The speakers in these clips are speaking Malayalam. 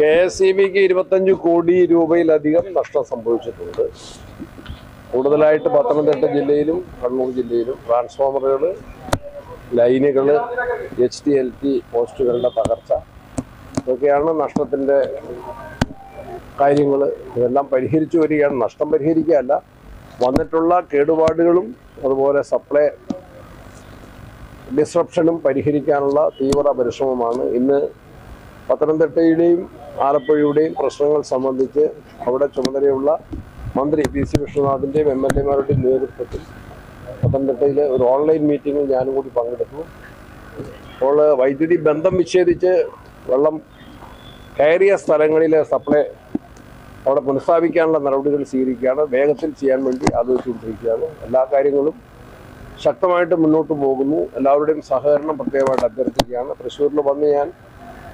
KSEBക്ക് 25 കോടി രൂപയിലധികം നഷ്ടം സംഭവിച്ചിട്ടുണ്ട്. കൂടുതലായിട്ട് പത്തനംതിട്ട ജില്ലയിലും കണ്ണൂർ ജില്ലയിലും ട്രാൻസ്ഫോമറുകൾ, ലൈനുകൾ, HTLT പോസ്റ്റുകളുടെ തകർച്ച, ഇതൊക്കെയാണ് നഷ്ടത്തിൻ്റെ കാര്യങ്ങൾ. ഇതെല്ലാം പരിഹരിച്ചു വരികയാണ്. നഷ്ടം പരിഹരിക്കുകയല്ല, വന്നിട്ടുള്ള കേടുപാടുകളും അതുപോലെ സപ്ലൈ ഡിസ്റപ്ഷനും പരിഹരിക്കാനുള്ള തീവ്ര പരിശ്രമമാണ്. ഇന്ന് പത്തനംതിട്ടയുടെയും ആലപ്പുഴയുടെയും പ്രശ്നങ്ങൾ സംബന്ധിച്ച് അവിടെ ചുമതലയുള്ള മന്ത്രി PC വിശ്വനാഥിൻ്റെയും MLA-മാരുടെയും നേതൃത്വത്തിൽ പത്തനംതിട്ടയിൽ ഒരു ഓൺലൈൻ മീറ്റിങ്ങിൽ ഞാനും കൂടി പങ്കെടുത്തു. അപ്പോൾ വൈദ്യുതി ബന്ധം വിച്ഛേദിച്ച് വെള്ളം കയറിയ സ്ഥലങ്ങളിലെ സപ്ലൈ അവിടെ പുനഃസ്ഥാപിക്കാനുള്ള നടപടികൾ സ്വീകരിക്കുകയാണ്. വേഗത്തിൽ ചെയ്യാൻ വേണ്ടി ആലോചിച്ചുകൊണ്ടിരിക്കുകയാണ്. എല്ലാ കാര്യങ്ങളും ശക്തമായിട്ട് മുന്നോട്ട് പോകുന്നു. എല്ലാവരുടെയും സഹകരണം പ്രത്യേകമായിട്ട് അഭ്യർത്ഥിക്കുകയാണ്. തൃശ്ശൂരിൽ വന്ന് ഞാൻ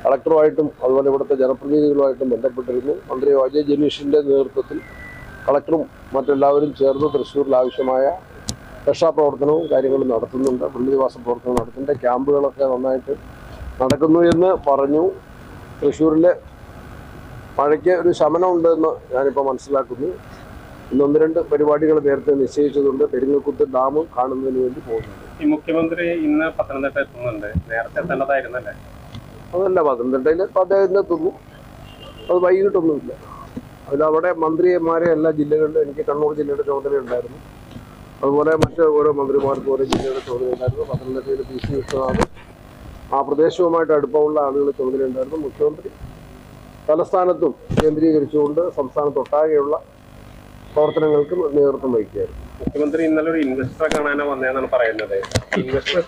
കളക്ടറുമായിട്ടും അതുപോലെ ഇവിടുത്തെ ജനപ്രതിനിധികളുമായിട്ടും ബന്ധപ്പെട്ടിരുന്നു. മന്ത്രി OJ ജനീഷിൻ്റെ നേതൃത്വത്തിൽ കളക്ടറും മറ്റെല്ലാവരും ചേർന്ന് തൃശ്ശൂരിൽ ആവശ്യമായ രക്ഷാപ്രവർത്തനവും കാര്യങ്ങളും നടത്തുന്നുണ്ട്. പുനരധിവാസ പ്രവർത്തനം നടത്തുന്നുണ്ട്. ക്യാമ്പുകളൊക്കെ നന്നായിട്ട് നടക്കുന്നു എന്ന് പറഞ്ഞു. തൃശ്ശൂരിലെ മഴയ്ക്ക് ഒരു ശമനമുണ്ടെന്ന് ഞാനിപ്പോൾ മനസ്സിലാക്കുന്നു. ഇന്ന് 1-2 പരിപാടികൾ നേരത്തെ നിശ്ചയിച്ചതുകൊണ്ട് പെരിങ്ങൽകുത്ത് ഡാം കാണുന്നതിന് വേണ്ടി പോകുന്നുണ്ട്. ഈ മുഖ്യമന്ത്രി ഇന്ന് പത്തനംതിട്ട എത്തുന്നുണ്ട്. നേരത്തെ എത്തേണ്ടതായിരുന്നല്ലേ? അതല്ല, പത്തനംതിട്ടയിൽ അദ്ദേഹം എത്തുന്നു. അത് വൈകിട്ടൊന്നുമില്ല. അതിലവിടെ മന്ത്രിമാരെ എല്ലാ ജില്ലകളിലും, എനിക്ക് കണ്ണൂർ ജില്ലയുടെ ചുമതലയുണ്ടായിരുന്നു. അതുപോലെ മറ്റ് ഓരോ മന്ത്രിമാർക്കും ഓരോ ജില്ലയുടെ ചുമതലയുണ്ടായിരുന്നു. പത്തനംതിട്ടയിൽ PC വിശ്വനാഥ്, ആ പ്രദേശവുമായിട്ട് അടുപ്പമുള്ള ആളുകൾ ചുമതലയുണ്ടായിരുന്നു. മുഖ്യമന്ത്രി തലസ്ഥാനത്തും കേന്ദ്രീകരിച്ചുകൊണ്ട് സംസ്ഥാനത്തൊട്ടാകെയുള്ള പ്രവർത്തനങ്ങൾക്ക് നേതൃത്വം വഹിക്കുകയായിരുന്നു. മുഖ്യമന്ത്രി ഇന്നലെ ഒരു ഇൻവെസ്റ്ററെ കാണാനോ വന്നതെന്നാണ് പറയുന്നത്. ഇൻവെസ്റ്റർ